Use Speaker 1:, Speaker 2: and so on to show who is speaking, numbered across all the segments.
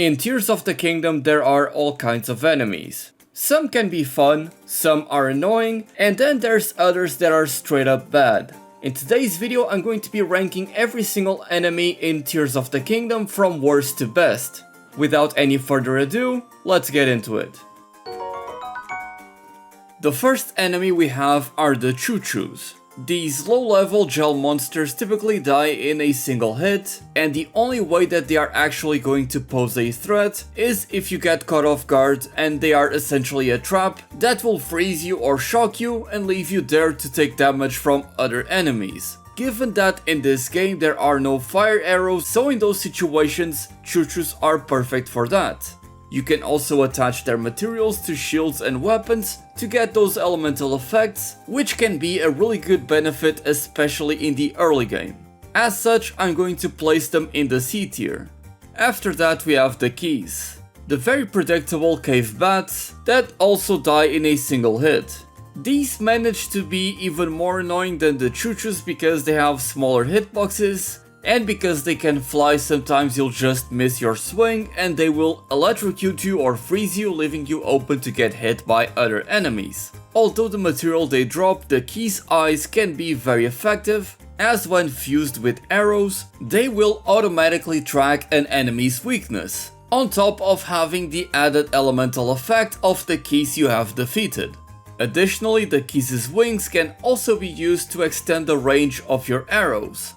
Speaker 1: In Tears of the Kingdom there are all kinds of enemies. Some can be fun, some are annoying, and then there's others that are straight up bad. In today's video I'm going to be ranking every single enemy in Tears of the Kingdom from worst to best. Without any further ado, let's get into it. The first enemy we have are the Choo Choos. These low-level gel monsters typically die in a single hit, and the only way that they are actually going to pose a threat is if you get caught off guard, and they are essentially a trap that will freeze you or shock you and leave you there to take damage from other enemies. Given that in this game there are no fire arrows, so in those situations, Choo Choos are perfect for that. You can also attach their materials to shields and weapons to get those elemental effects, which can be a really good benefit, especially in the early game. As such, I'm going to place them in the C tier. After that we have the keys. The very predictable cave bats that also die in a single hit. These manage to be even more annoying than the Choo Choos because they have smaller hitboxes, and because they can fly, sometimes you'll just miss your swing and they will electrocute you or freeze you, leaving you open to get hit by other enemies. Although the material they drop, the keys' eyes, can be very effective, as when fused with arrows, they will automatically track an enemy's weakness, on top of having the added elemental effect of the keys you have defeated. Additionally, the keys' wings can also be used to extend the range of your arrows.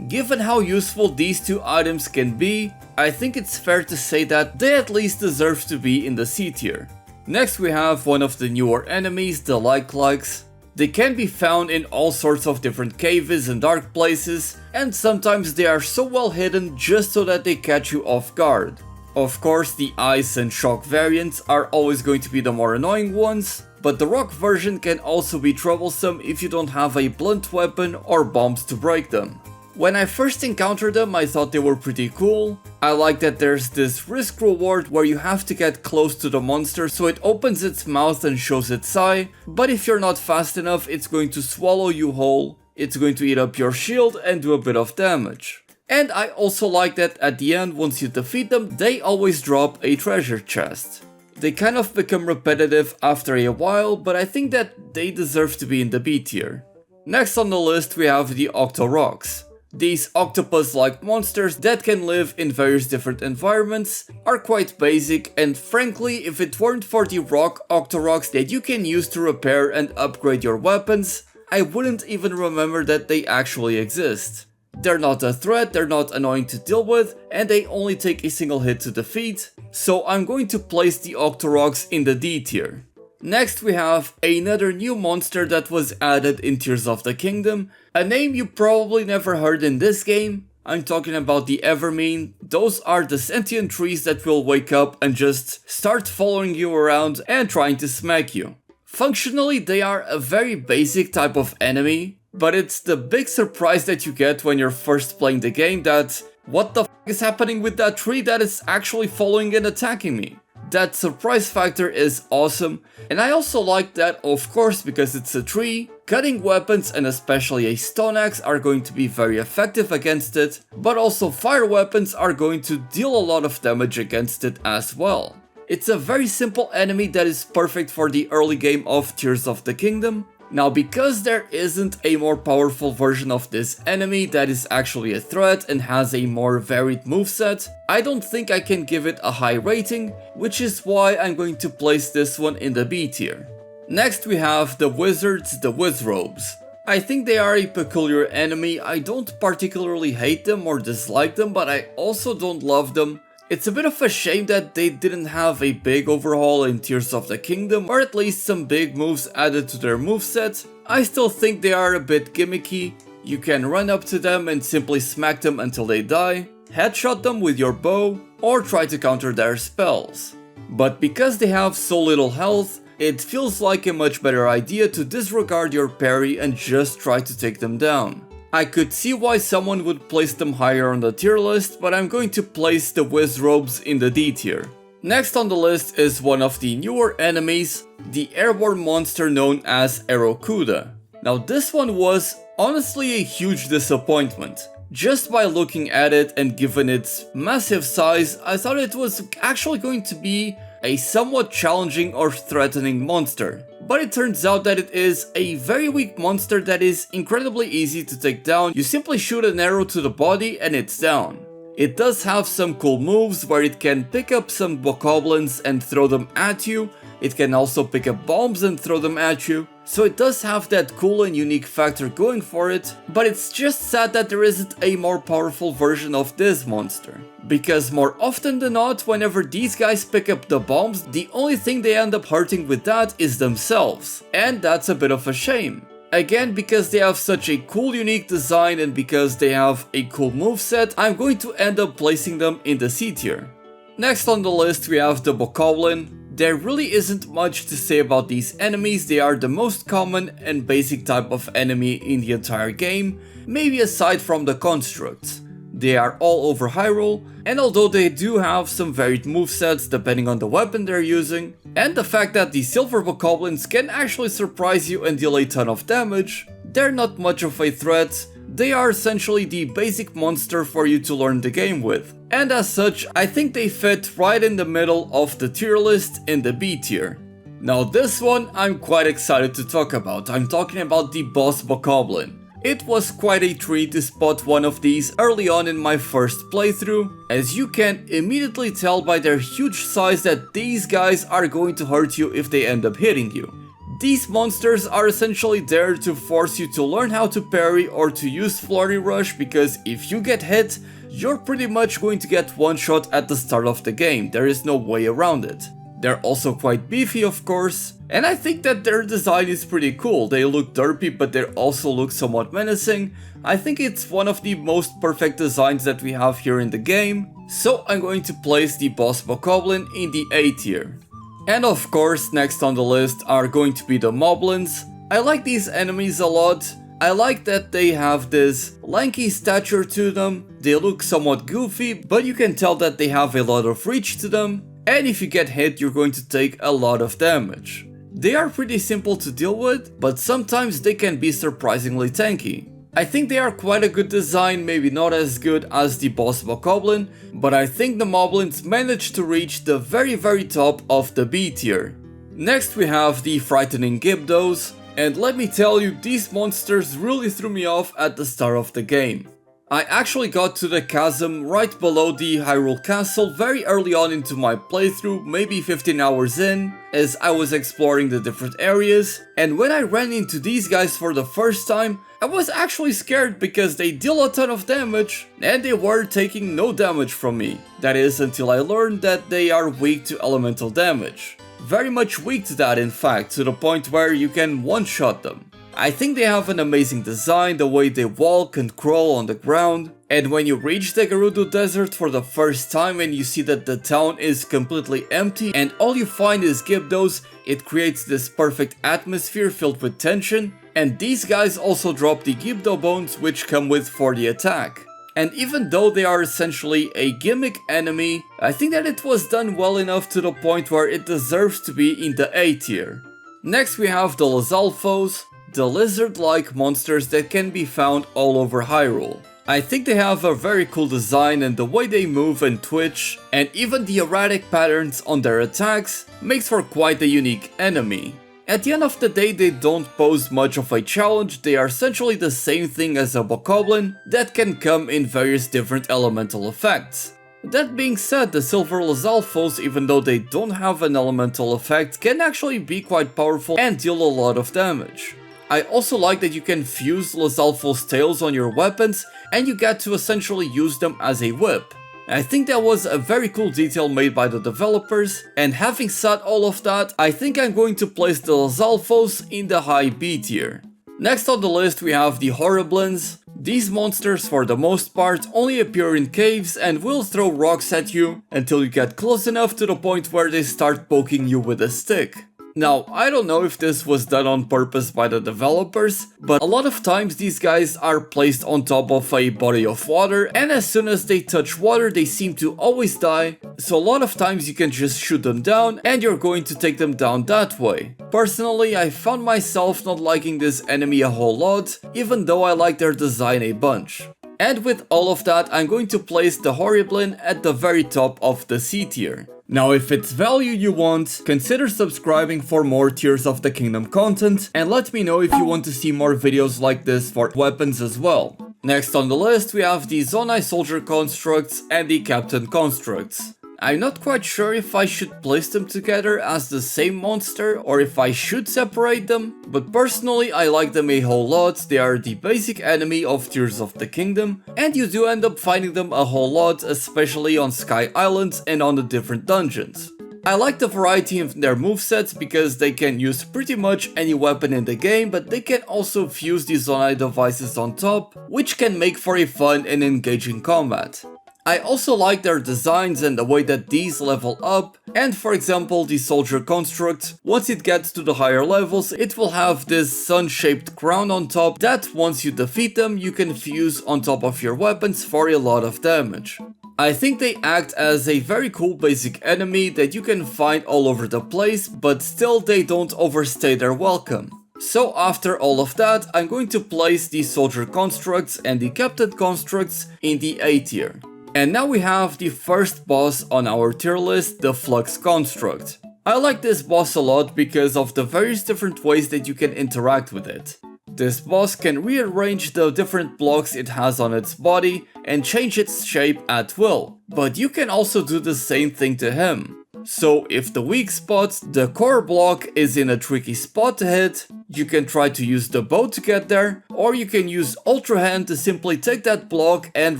Speaker 1: Given how useful these two items can be, I think it's fair to say that they at least deserve to be in the C tier. Next we have one of the newer enemies, the Likes. They can be found in all sorts of different caves and dark places, and sometimes they are so well hidden just so that they catch you off guard. Of course, the ice and shock variants are always going to be the more annoying ones, but the rock version can also be troublesome if you don't have a blunt weapon or bombs to break them. When I first encountered them, I thought they were pretty cool. I like that there's this risk reward where you have to get close to the monster so it opens its mouth and shows its eye, but if you're not fast enough, it's going to swallow you whole, it's going to eat up your shield and do a bit of damage. And I also like that at the end, once you defeat them, they always drop a treasure chest. They kind of become repetitive after a while, but I think that they deserve to be in the B tier. Next on the list we have the Octo Rocks. These octopus-like monsters that can live in various different environments are quite basic, and frankly, if it weren't for the rock Octo Rocks that you can use to repair and upgrade your weapons, I wouldn't even remember that they actually exist. They're not a threat, they're not annoying to deal with, and they only take a single hit to defeat, so I'm going to place the Octo Rocks in the D tier. Next we have another new monster that was added in Tears of the Kingdom, a name you probably never heard in this game. I'm talking about the Evermain. Those are the sentient trees that will wake up and just start following you around and trying to smack you. Functionally, they are a very basic type of enemy, but it's the big surprise that you get when you're first playing the game that what the f is happening with that tree that is actually following and attacking me? That surprise factor is awesome, and I also like that, of course, because it's a tree, cutting weapons and especially a stone axe are going to be very effective against it, but also fire weapons are going to deal a lot of damage against it as well. It's a very simple enemy that is perfect for the early game of Tears of the Kingdom. Now, because there isn't a more powerful version of this enemy that is actually a threat and has a more varied moveset, I don't think I can give it a high rating, which is why I'm going to place this one in the B tier. Next we have the Wizards, the Wizrobes. I think they are a peculiar enemy. I don't particularly hate them or dislike them, but I also don't love them. It's a bit of a shame that they didn't have a big overhaul in Tears of the Kingdom, or at least some big moves added to their moveset. I still think they are a bit gimmicky. You can run up to them and simply smack them until they die, headshot them with your bow, or try to counter their spells. But because they have so little health, it feels like a much better idea to disregard your parry and just try to take them down. I could see why someone would place them higher on the tier list, but I'm going to place the Wizrobes in the D tier. Next on the list is one of the newer enemies, the airborne monster known as Erokuda. Now this one was honestly a huge disappointment. Just by looking at it and given its massive size, I thought it was actually going to be a somewhat challenging or threatening monster. But it turns out that it is a very weak monster that is incredibly easy to take down. You simply shoot an arrow to the body and it's down. It does have some cool moves where it can pick up some Bokublins and throw them at you. It can also pick up bombs and throw them at you. So it does have that cool and unique factor going for it, but it's just sad that there isn't a more powerful version of this monster. Because more often than not, whenever these guys pick up the bombs, the only thing they end up hurting with that is themselves. And that's a bit of a shame. Again, because they have such a cool unique design and because they have a cool moveset, I'm going to end up placing them in the C tier. Next on the list we have the Bokublin. There really isn't much to say about these enemies. They are the most common and basic type of enemy in the entire game, maybe aside from the constructs. They are all over Hyrule, and although they do have some varied movesets depending on the weapon they're using, and the fact that the silver Bokublins can actually surprise you and deal a ton of damage, they're not much of a threat. They are essentially the basic monster for you to learn the game with. And as such, I think they fit right in the middle of the tier list in the B tier. Now this one I'm quite excited to talk about. I'm talking about the boss Bokublin. It was quite a treat to spot one of these early on in my first playthrough, as you can immediately tell by their huge size that these guys are going to hurt you if they end up hitting you. These monsters are essentially there to force you to learn how to parry or to use Flurry Rush, because if you get hit, you're pretty much going to get one shot at the start of the game. There is no way around it. They're also quite beefy, of course, and I think that their design is pretty cool. They look derpy, but they also look somewhat menacing. I think it's one of the most perfect designs that we have here in the game, so I'm going to place the boss Bokublin in the A tier. And of course, next on the list are going to be the Moblins. I like these enemies a lot. I like that they have this lanky stature to them. They look somewhat goofy, but you can tell that they have a lot of reach to them. And if you get hit, you're going to take a lot of damage. They are pretty simple to deal with, but sometimes they can be surprisingly tanky. I think they are quite a good design, maybe not as good as the boss Bokublin, but I think the Moblins managed to reach the very top of the B tier. Next we have the frightening Gyarados, and let me tell you, these monsters really threw me off at the start of the game. I actually got to the chasm right below the Hyrule Castle very early on into my playthrough, maybe 15 hours in, as I was exploring the different areas, and when I ran into these guys for the first time, I was actually scared because they deal a ton of damage, and they were taking no damage from me. That is, until I learned that they are weak to elemental damage. Very much weak to that, in fact, to the point where you can one-shot them. I think they have an amazing design, the way they walk and crawl on the ground, and when you reach the Gerudo Desert for the first time and you see that the town is completely empty and all you find is Gyarados, it creates this perfect atmosphere filled with tension, and these guys also drop the Gyarados bones which come with for the attack. And even though they are essentially a gimmick enemy, I think that it was done well enough to the point where it deserves to be in the A tier. Next we have the Lasalfos, the lizard-like monsters that can be found all over Hyrule. I think they have a very cool design, and the way they move and twitch, and even the erratic patterns on their attacks, makes for quite a unique enemy. At the end of the day, they don't pose much of a challenge. They are essentially the same thing as a Bokublin that can come in various different elemental effects. That being said, the silver Lasalfos, even though they don't have an elemental effect, can actually be quite powerful and deal a lot of damage. I also like that you can fuse Lasalfos tails on your weapons and you get to essentially use them as a whip. I think that was a very cool detail made by the developers, and having said all of that, I think I'm going to place the Lasalfos in the high B tier. Next on the list we have the Horriblins. These monsters for the most part only appear in caves and will throw rocks at you until you get close enough to the point where they start poking you with a stick. Now, I don't know if this was done on purpose by the developers, but a lot of times these guys are placed on top of a body of water, and as soon as they touch water they seem to always die, so a lot of times you can just shoot them down and you're going to take them down that way. Personally, I found myself not liking this enemy a whole lot, even though I like their design a bunch. And with all of that, I'm going to place the Horriblin at the very top of the C tier. Now if it's value you want, consider subscribing for more Tears of the Kingdom content, and let me know if you want to see more videos like this for weapons as well. Next on the list we have the Zonai Soldier Constructs and the Captain Constructs. I'm not quite sure if I should place them together as the same monster or if I should separate them, but personally I like them a whole lot. They are the basic enemy of Tears of the Kingdom, and you do end up finding them a whole lot, especially on Sky Islands and on the different dungeons. I like the variety of their movesets because they can use pretty much any weapon in the game, but they can also fuse the Zonai devices on top, which can make for a fun and engaging combat. I also like their designs and the way that these level up, and for example the Soldier Construct, once it gets to the higher levels it will have this sun-shaped crown on top that once you defeat them you can fuse on top of your weapons for a lot of damage. I think they act as a very cool basic enemy that you can find all over the place, but still they don't overstay their welcome. So after all of that, I'm going to place the Soldier Constructs and the Captain Constructs in the A tier. And now we have the first boss on our tier list, the Flux Construct. I like this boss a lot because of the various different ways that you can interact with it. This boss can rearrange the different blocks it has on its body and change its shape at will, but you can also do the same thing to him. So if the weak spot, the core block, is in a tricky spot to hit, you can try to use the bow to get there, or you can use Ultra Hand to simply take that block and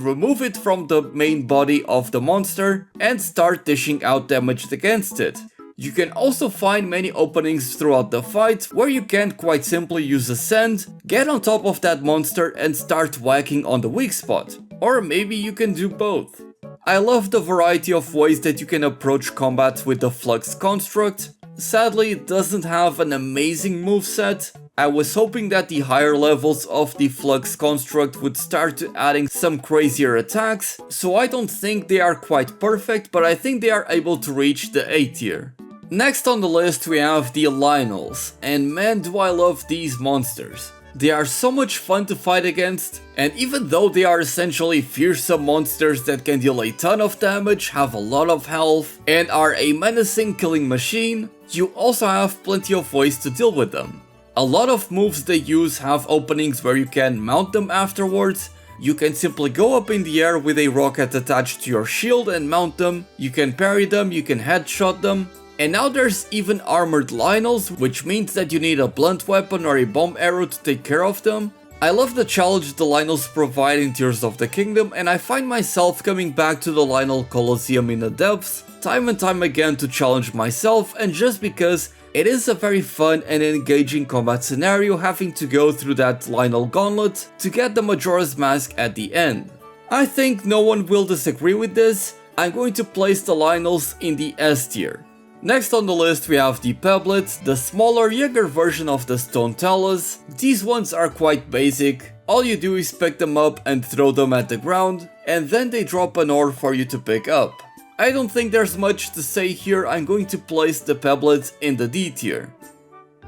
Speaker 1: remove it from the main body of the monster and start dishing out damage against it. You can also find many openings throughout the fight where you can quite simply use Ascend, get on top of that monster and start whacking on the weak spot. Or maybe you can do both. I love the variety of ways that you can approach combat with the Flux Construct. Sadly, it doesn't have an amazing moveset. I was hoping that the higher levels of the Flux Construct would start to adding some crazier attacks, so I don't think they are quite perfect, but I think they are able to reach the A tier. Next on the list we have the Lionels, and man do I love these monsters. They are so much fun to fight against, and even though they are essentially fearsome monsters that can deal a ton of damage, have a lot of health, and are a menacing killing machine, you also have plenty of ways to deal with them. A lot of moves they use have openings where you can mount them afterwards. You can simply go up in the air with a rocket attached to your shield and mount them, you can parry them, you can headshot them. And now there's even armored Lionels, which means that you need a blunt weapon or a bomb arrow to take care of them. I love the challenge the Lionels provide in Tears of the Kingdom, and I find myself coming back to the Lionel Colosseum in the depths, time and time again to challenge myself, and just because it is a very fun and engaging combat scenario having to go through that Lionel gauntlet to get the Majora's Mask at the end. I think no one will disagree with this. I'm going to place the Lionels in the S tier. Next on the list we have the Pebblet, the smaller, younger version of the Stone Tellus. These ones are quite basic. All you do is pick them up and throw them at the ground, and then they drop an ore for you to pick up. I don't think there's much to say here. I'm going to place the Pebblet in the D tier.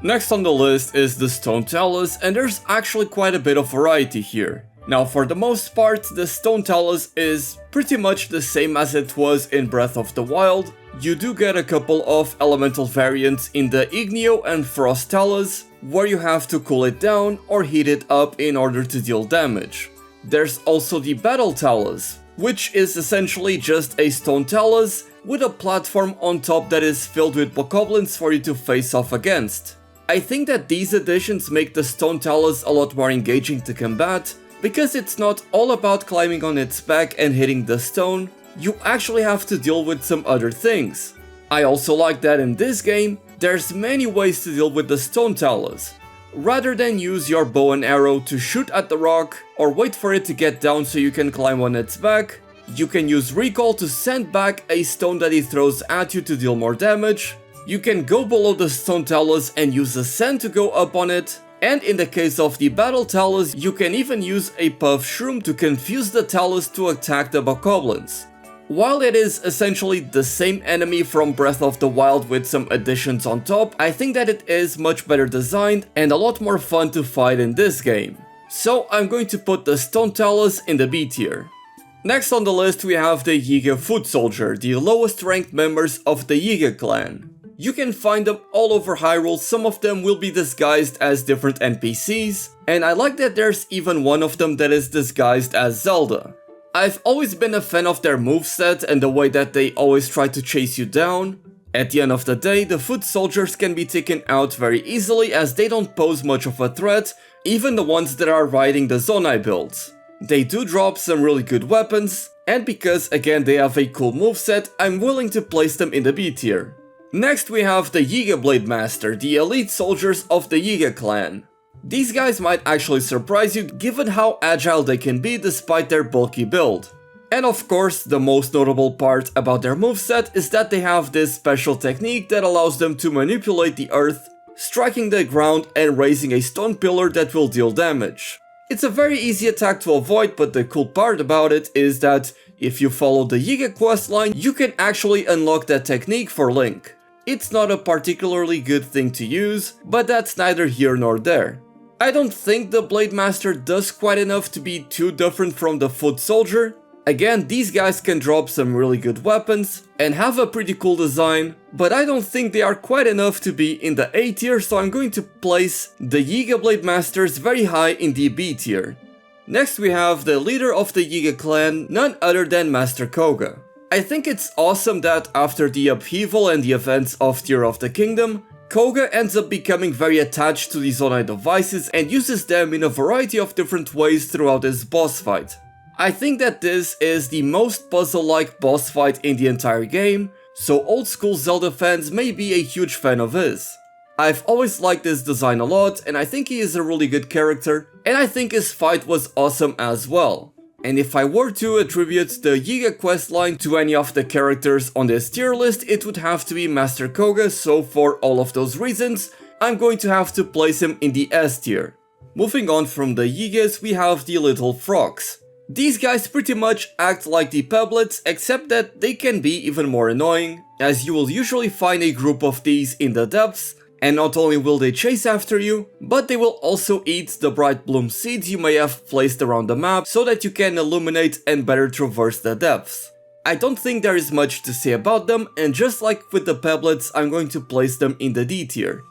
Speaker 1: Next on the list is the Stone Tellus, and there's actually quite a bit of variety here. Now for the most part, the Stone Tellus is pretty much the same as it was in Breath of the Wild. You do get a couple of elemental variants in the Igneo and Frost Tellus, where you have to cool it down or heat it up in order to deal damage. There's also the Battle Tellus, which is essentially just a Stone Tellus with a platform on top that is filled with Bokublins for you to face off against. I think that these additions make the Stone Tellus a lot more engaging to combat, because it's not all about climbing on its back and hitting the stone. You actually have to deal with some other things. I also like that in this game, there's many ways to deal with the Stone Tellus. Rather than use your bow and arrow to shoot at the rock, or wait for it to get down so you can climb on its back, you can use recall to send back a stone that it throws at you to deal more damage. You can go below the Stone Tellus and use Ascend to go up on it. And in the case of the Battle Tellus, you can even use a Puff Shroom to confuse the Tellus to attack the Bokublins. While it is essentially the same enemy from Breath of the Wild with some additions on top, I think that it is much better designed and a lot more fun to fight in this game. So I'm going to put the Stone Tellus in the B tier. Next on the list we have the Yiga Foot Soldier, the lowest ranked members of the Yiga clan. You can find them all over Hyrule, some of them will be disguised as different NPCs, and I like that there's even one of them that is disguised as Zelda. I've always been a fan of their moveset and the way that they always try to chase you down. At the end of the day, the foot soldiers can be taken out very easily as they don't pose much of a threat, even the ones that are riding the Zonai builds. They do drop some really good weapons, and because again they have a cool moveset, I'm willing to place them in the B tier. Next we have the Jigablade Master, the elite soldiers of the Yiga clan. These guys might actually surprise you given how agile they can be despite their bulky build. And of course, the most notable part about their moveset is that they have this special technique that allows them to manipulate the earth, striking the ground and raising a stone pillar that will deal damage. It's a very easy attack to avoid, but the cool part about it is that if you follow the Yiga questline, you can actually unlock that technique for Link. It's not a particularly good thing to use, but that's neither here nor there. I don't think the Blade Master does quite enough to be too different from the Foot Soldier. Again, these guys can drop some really good weapons and have a pretty cool design, but I don't think they are quite enough to be in the A tier, so I'm going to place the Jigablade Masters very high in the B tier. Next we have the leader of the Yiga clan, none other than Master Koga. I think it's awesome that after the upheaval and the events of Tear of the Kingdom, Koga ends up becoming very attached to the Zonai devices and uses them in a variety of different ways throughout this boss fight. I think that this is the most puzzle-like boss fight in the entire game, so old school Zelda fans may be a huge fan of his. I've always liked his design a lot, and I think he is a really good character, and I think his fight was awesome as well. And if I were to attribute the Yiga questline to any of the characters on this tier list, it would have to be Master Koga, so for all of those reasons, I'm going to have to place him in the S tier. Moving on from the Yigas, we have the Little Frogs. These guys pretty much act like the Pebblets, except that they can be even more annoying, as you will usually find a group of these in the depths, and not only will they chase after you, but they will also eat the bright bloom seeds you may have placed around the map so that you can illuminate and better traverse the depths. I don't think there is much to say about them, and just like with the Pebblets, I'm going to place them in the D tier.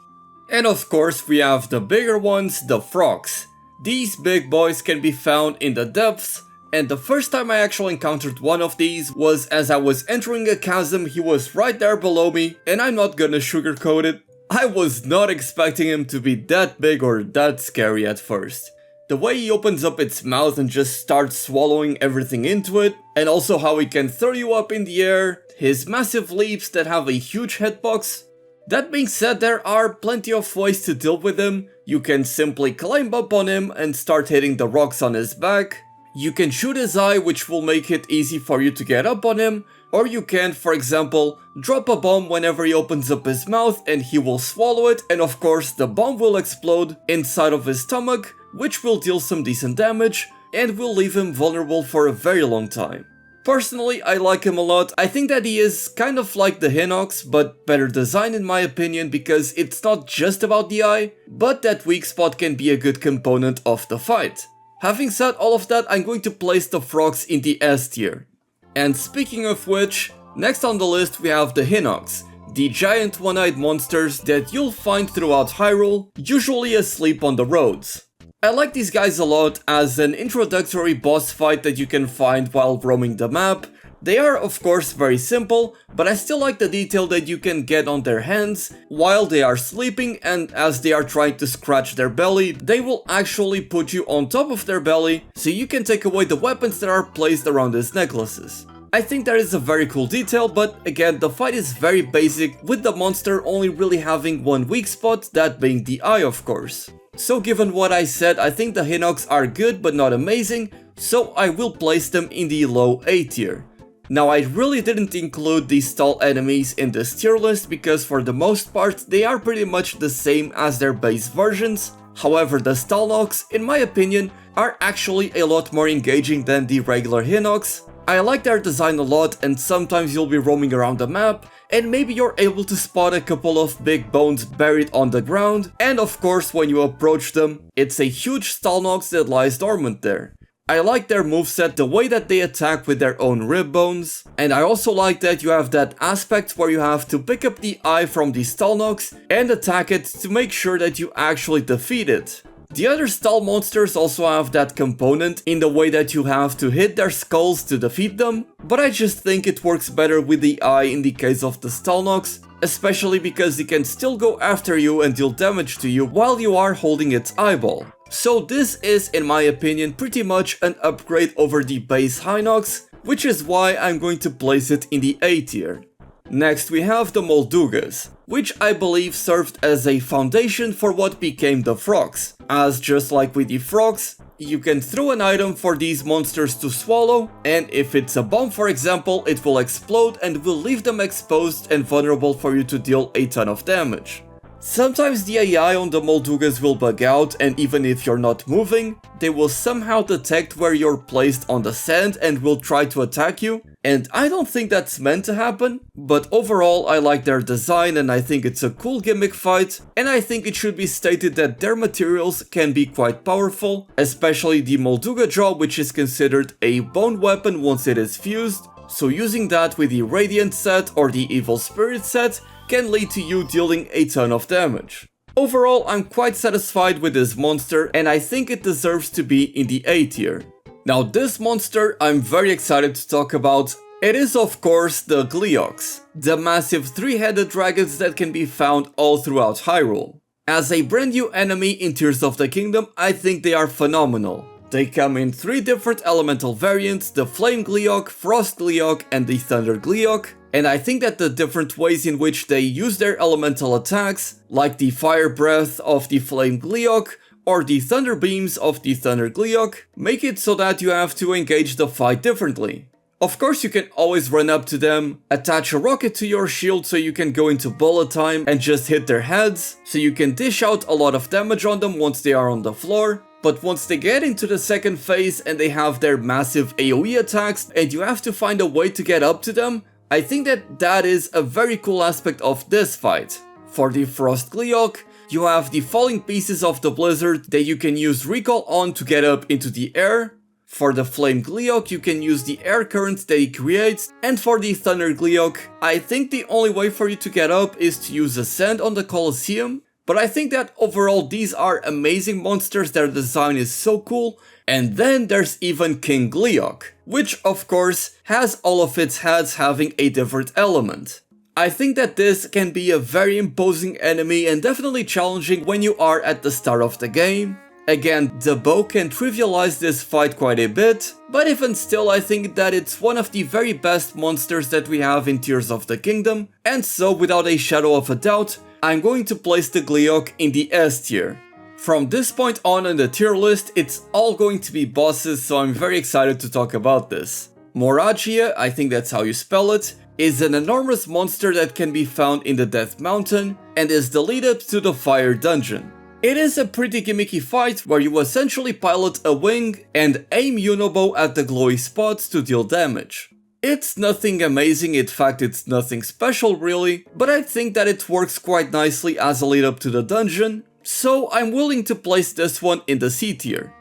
Speaker 1: And of course we have the bigger ones, the frogs. These big boys can be found in the depths, and the first time I actually encountered one of these was as I was entering a chasm. He was right there below me, and I'm not gonna sugarcoat it. I was not expecting him to be that big or that scary at first. The way he opens up its mouth and just starts swallowing everything into it, and also how he can throw you up in the air, his massive leaps that have a huge hitbox. That being said, there are plenty of ways to deal with him. You can simply climb up on him and start hitting the rocks on his back. You can shoot his eye, which will make it easy for you to get up on him. Or you can, for example, drop a bomb whenever he opens up his mouth and he will swallow it, and of course the bomb will explode inside of his stomach, which will deal some decent damage and will leave him vulnerable for a very long time. Personally, I like him a lot. I think that he is kind of like the Hinox, but better designed in my opinion, because it's not just about the eye, but that weak spot can be a good component of the fight. Having said all of that, I'm going to place the frogs in the S tier. And speaking of which, next on the list we have the Hinox, the giant one-eyed monsters that you'll find throughout Hyrule, usually asleep on the roads. I like these guys a lot as an introductory boss fight that you can find while roaming the map. They are of course very simple, but I still like the detail that you can get on their hands while they are sleeping, and as they are trying to scratch their belly, they will actually put you on top of their belly so you can take away the weapons that are placed around these necklaces. I think that is a very cool detail, but again, the fight is very basic, with the monster only really having one weak spot, that being the eye of course. So given what I said, I think the Hinox are good but not amazing, so I will place them in the low A tier. Now I really didn't include the stall enemies in this tier list because for the most part they are pretty much the same as their base versions. However, the Stallocs, in my opinion, are actually a lot more engaging than the regular Hinox, I like their design a lot, and sometimes you'll be roaming around the map and maybe you're able to spot a couple of big bones buried on the ground, and of course when you approach them, it's a huge Stalloc that lies dormant there. I like their moveset, the way that they attack with their own rib bones, and I also like that you have that aspect where you have to pick up the eye from the Stalloc and attack it to make sure that you actually defeat it. The other Stall monsters also have that component in the way that you have to hit their skulls to defeat them, but I just think it works better with the eye in the case of the Stalloc, especially because it can still go after you and deal damage to you while you are holding its eyeball. So this is, in my opinion, pretty much an upgrade over the base Hinox, which is why I'm going to place it in the A tier. Next we have the Moldugas, which I believe served as a foundation for what became the frogs, as just like with the frogs, you can throw an item for these monsters to swallow, and if it's a bomb for example, it will explode and will leave them exposed and vulnerable for you to deal a ton of damage. Sometimes the AI on the Moldugas will bug out, and even if you're not moving, they will somehow detect where you're placed on the sand and will try to attack you, and I don't think that's meant to happen, but overall I like their design and I think it's a cool gimmick fight, and I think it should be stated that their materials can be quite powerful, especially the Molduga jaw, which is considered a bone weapon once it is fused, so using that with the Radiant set or the Evil Spirit set can lead to you dealing a ton of damage. Overall, I'm quite satisfied with this monster and I think it deserves to be in the A tier. Now this monster I'm very excited to talk about. It is of course the Gliocs, the massive three-headed dragons that can be found all throughout Hyrule. As a brand new enemy in Tears of the Kingdom, I think they are phenomenal. They come in 3 different elemental variants, the Flame Glioc, Frost Glioc and the Thunder Glioc, and I think that the different ways in which they use their elemental attacks, like the Fire Breath of the Flame Glioc or the Thunder Beams of the Thunder Glioc, make it so that you have to engage the fight differently. Of course you can always run up to them, attach a rocket to your shield so you can go into bullet time and just hit their heads, so you can dish out a lot of damage on them once they are on the floor. But once they get into the second phase and they have their massive AoE attacks and you have to find a way to get up to them, I think that is a very cool aspect of this fight. For the Frost Glioc, you have the falling pieces of the blizzard that you can use recall on to get up into the air. For the Flame Glioc, you can use the air current that it creates, and for the Thunder Glioc, I think the only way for you to get up is to use Ascend on the Colosseum. But I think that overall these are amazing monsters, their design is so cool. And then there's even King Glioc, which of course has all of its heads having a different element. I think that this can be a very imposing enemy and definitely challenging when you are at the start of the game. Again, the bow can trivialize this fight quite a bit, but even still I think that it's one of the very best monsters that we have in Tears of the Kingdom, and so without a shadow of a doubt, I'm going to place the Glioc in the S tier. From this point on in the tier list, it's all going to be bosses, so I'm very excited to talk about this. Morajia, I think that's how you spell it, is an enormous monster that can be found in the Death Mountain and is the lead up to the Fire Dungeon. It is a pretty gimmicky fight where you essentially pilot a wing and aim Unobo at the glowy spots to deal damage. It's nothing amazing, in fact it's nothing special really, but I think that it works quite nicely as a lead up to the dungeon, so I'm willing to place this one in the C tier.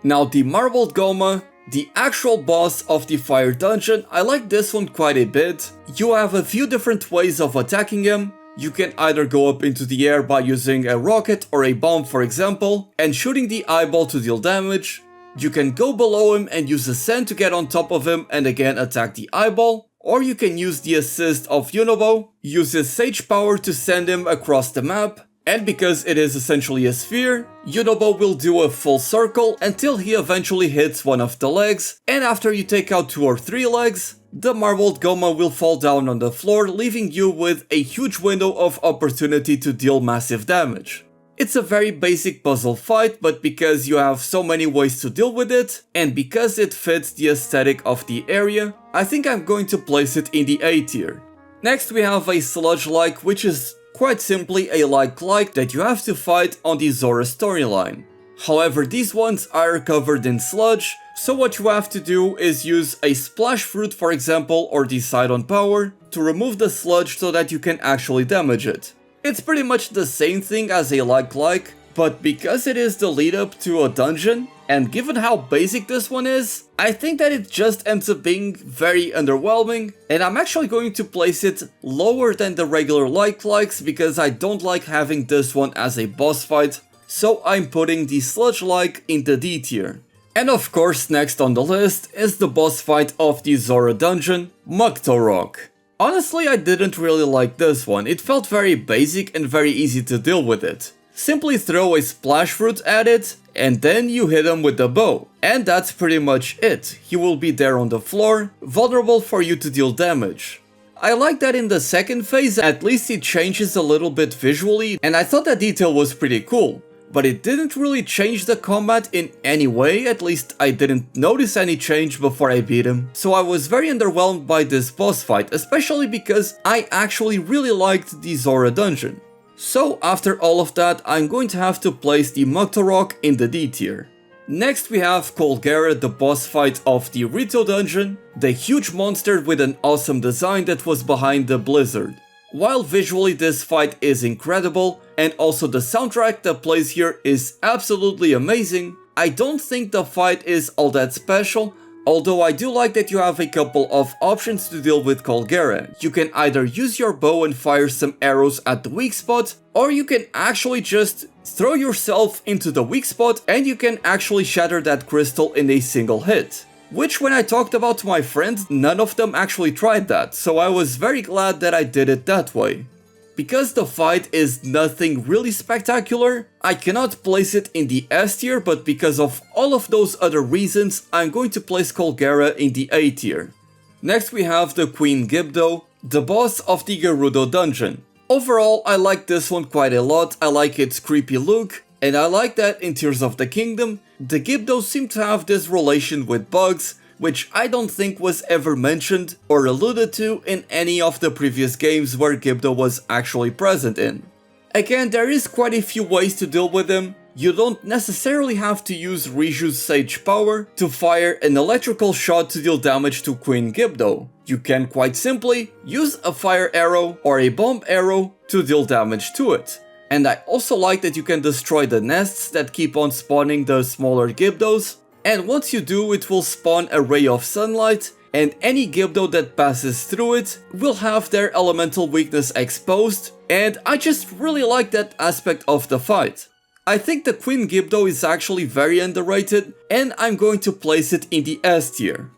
Speaker 1: Now the Marbled Goma, the actual boss of the Fire Dungeon, I like this one quite a bit. You have a few different ways of attacking him. You can either go up into the air by using a rocket or a bomb for example, and shooting the eyeball to deal damage. You can go below him and use Ascend to get on top of him and again attack the eyeball. Or you can use the assist of Unobo, use his Sage Power to send him across the map. And because it is essentially a sphere, Unobo will do a full circle until he eventually hits one of the legs, and after you take out 2 or 3 legs, the Marbled Goma will fall down on the floor, leaving you with a huge window of opportunity to deal massive damage. It's a very basic puzzle fight, but because you have so many ways to deal with it, and because it fits the aesthetic of the area, I think I'm going to place it in the A tier. Next we have a Sludge Like, which is quite simply a like that you have to fight on the Zora storyline. However, these ones are covered in sludge, so what you have to do is use a splash fruit, for example, or the Sidon power to remove the sludge so that you can actually damage it. It's pretty much the same thing as a like, but because it is the lead up to a dungeon, and given how basic this one is, I think that it just ends up being very underwhelming, and I'm actually going to place it lower than the regular likes because I don't like having this one as a boss fight, so I'm putting the Sludge Like in the D tier. And of course, next on the list is the boss fight of the Zora dungeon, Octo Rock. Honestly, I didn't really like this one. It felt very basic and very easy to deal with it. Simply throw a splash fruit at it, and then you hit him with the bow. And that's pretty much it. He will be there on the floor, vulnerable for you to deal damage. I like that in the second phase, at least it changes a little bit visually, and I thought that detail was pretty cool. But it didn't really change the combat in any way, at least I didn't notice any change before I beat him. So I was very underwhelmed by this boss fight, especially because I actually really liked the Zora dungeon. So after all of that, I'm going to have to place the Octo Rock in the D tier. Next we have Colgaret, the boss fight of the Rito dungeon, the huge monster with an awesome design that was behind the blizzard. While visually this fight is incredible, and also the soundtrack that plays here is absolutely amazing, I don't think the fight is all that special, although I do like that you have a couple of options to deal with Colgaret. You can either use your bow and fire some arrows at the weak spot, or you can actually just throw yourself into the weak spot and you can actually shatter that crystal in a single hit. Which, when I talked about to my friends, none of them actually tried that, so I was very glad that I did it that way. Because the fight is nothing really spectacular, I cannot place it in the S tier, but because of all of those other reasons, I'm going to place Colgaret in the A tier. Next we have the Queen Gibdo, the boss of the Gerudo dungeon. Overall, I like this one quite a lot. I like its creepy look, and I like that in Tears of the Kingdom, the Gibdos seem to have this relation with bugs, which I don't think was ever mentioned or alluded to in any of the previous games where Gibdo was actually present in. Again, there is quite a few ways to deal with him. You don't necessarily have to use Riju's Sage power to fire an electrical shot to deal damage to Queen Gibdo. You can quite simply use a fire arrow or a bomb arrow to deal damage to it. And I also like that you can destroy the nests that keep on spawning the smaller Gibdos, and once you do, it will spawn a ray of sunlight, and any Gibdo that passes through it will have their elemental weakness exposed, and I just really like that aspect of the fight. I think the Queen Gibdo is actually very underrated, and I'm going to place it in the S tier.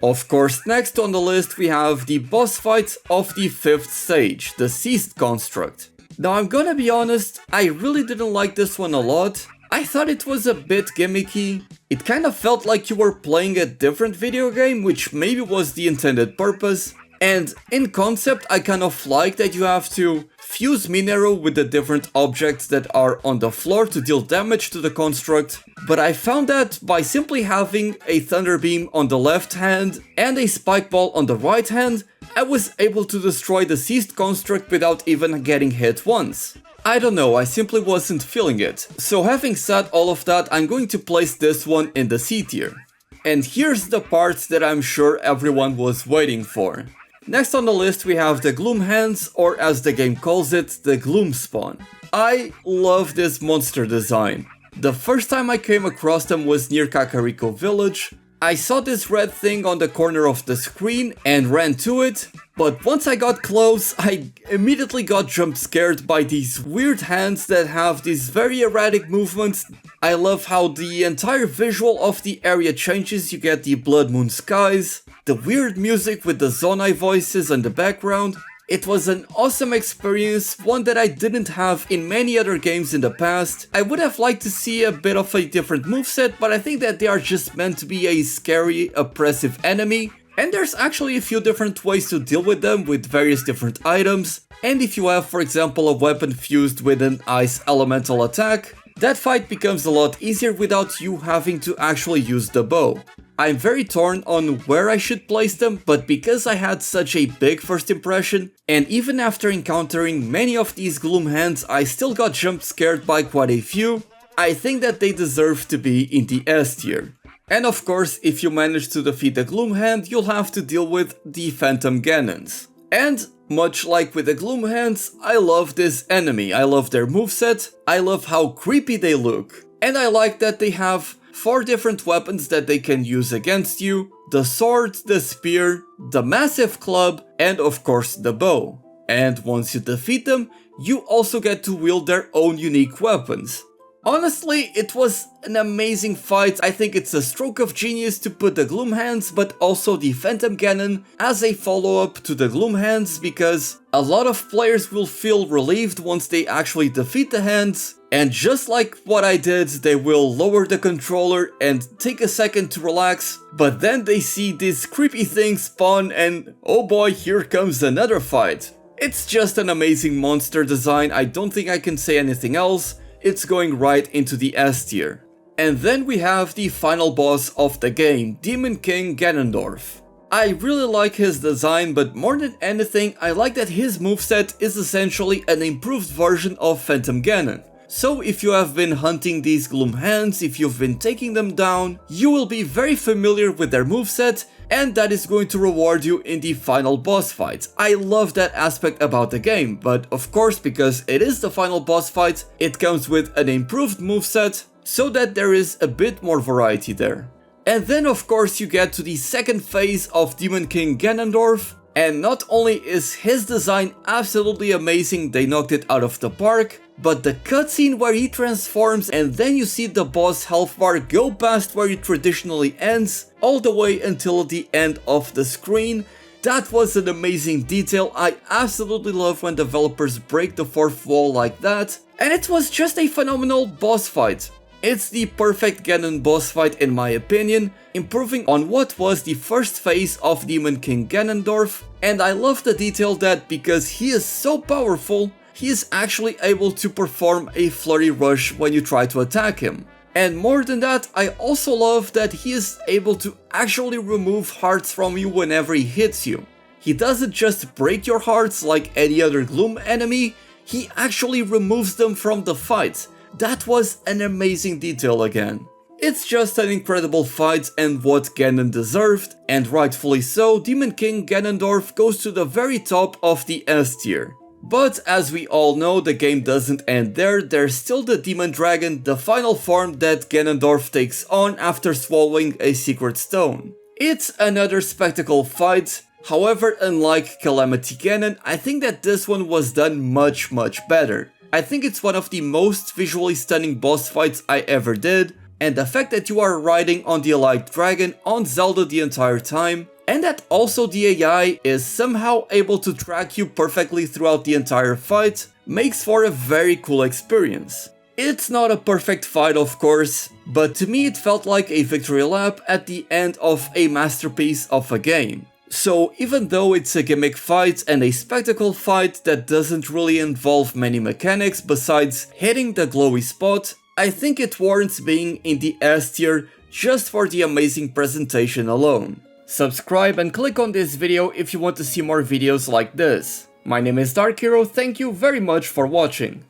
Speaker 1: Of course, next on the list we have the boss fight of the 5th stage, the Seized Construct. Now I'm gonna be honest, I really didn't like this one a lot. I thought it was a bit gimmicky. It kind of felt like you were playing a different video game, which maybe was the intended purpose. And in concept, I kind of like that you have to fuse mineral with the different objects that are on the floor to deal damage to the construct. But I found that by simply having a Thunder Beam on the left hand and a Spike Ball on the right hand, I was able to destroy the Seized Construct without even getting hit once. I don't know, I simply wasn't feeling it. So having said all of that, I'm going to place this one in the C tier. And here's the part that I'm sure everyone was waiting for. Next on the list we have the Gloom Hands, or as the game calls it, the Gloom Spawn. I love this monster design. The first time I came across them was near Kakariko Village. I saw this red thing on the corner of the screen and ran to it, but once I got close, I immediately got jump scared by these weird hands that have these very erratic movements. I love how the entire visual of the area changes. You get the Blood Moon skies, the weird music with the Zonai voices in the background. It was an awesome experience, one that I didn't have in many other games in the past. I would have liked to see a bit of a different moveset, but I think that they are just meant to be a scary, oppressive enemy. And there's actually a few different ways to deal with them with various different items. And if you have, for example, a weapon fused with an ice elemental attack, that fight becomes a lot easier without you having to actually use the bow. I'm very torn on where I should place them, but because I had such a big first impression, and even after encountering many of these Gloom Hands, I still got jump scared by quite a few, I think that they deserve to be in the S tier. And of course, if you manage to defeat the Gloom Hand, you'll have to deal with the Phantom Ganons. And much like with the Gloom Hands, I love this enemy. I love their moveset, I love how creepy they look. And I like that they have 4 different weapons that they can use against you: the sword, the spear, the massive club, and of course the bow. And once you defeat them, you also get to wield their own unique weapons. Honestly, it was an amazing fight. I think it's a stroke of genius to put the Gloom Hands but also the Phantom Ganon as a follow-up to the Gloom Hands, because a lot of players will feel relieved once they actually defeat the hands, and just like what I did, they will lower the controller and take a second to relax, but then they see this creepy thing spawn and oh boy, here comes another fight. It's just an amazing monster design. I don't think I can say anything else. It's going right into the S tier. And then we have the final boss of the game, Demon King Ganondorf. I really like his design, but more than anything, I like that his moveset is essentially an improved version of Phantom Ganon. So if you have been hunting these Gloom Hands, if you've been taking them down, you will be very familiar with their moveset, and that is going to reward you in the final boss fight. I love that aspect about the game, but of course, because it is the final boss fight, it comes with an improved moveset, so that there is a bit more variety there. And then of course you get to the second phase of Demon King Ganondorf, and not only is his design absolutely amazing, they knocked it out of the park, but the cutscene where he transforms and then you see the boss health bar go past where it traditionally ends, all the way until the end of the screen, that was an amazing detail. I absolutely love when developers break the fourth wall like that, and it was just a phenomenal boss fight. It's the perfect Ganon boss fight in my opinion, improving on what was the first phase of Demon King Ganondorf, and I love the detail that because he is so powerful, he is actually able to perform a flurry rush when you try to attack him. And more than that, I also love that he is able to actually remove hearts from you whenever he hits you. He doesn't just break your hearts like any other Gloom enemy, he actually removes them from the fight. That was an amazing detail again. It's just an incredible fight and what Ganon deserved, and rightfully so, Demon King Ganondorf goes to the very top of the S tier. But as we all know, the game doesn't end there. There's still the Demon Dragon, the final form that Ganondorf takes on after swallowing a secret stone. It's another spectacle fight. However, unlike Calamity Ganon, I think that this one was done much better. I think it's one of the most visually stunning boss fights I ever did, and the fact that you are riding on the Elite Dragon on Zelda the entire time, and that also the AI is somehow able to track you perfectly throughout the entire fight, makes for a very cool experience. It's not a perfect fight of course, but to me it felt like a victory lap at the end of a masterpiece of a game. So even though it's a gimmick fight and a spectacle fight that doesn't really involve many mechanics besides hitting the glowy spot, I think it warrants being in the S tier just for the amazing presentation alone. Subscribe and click on this video if you want to see more videos like this. My name is Dark Hero, thank you very much for watching.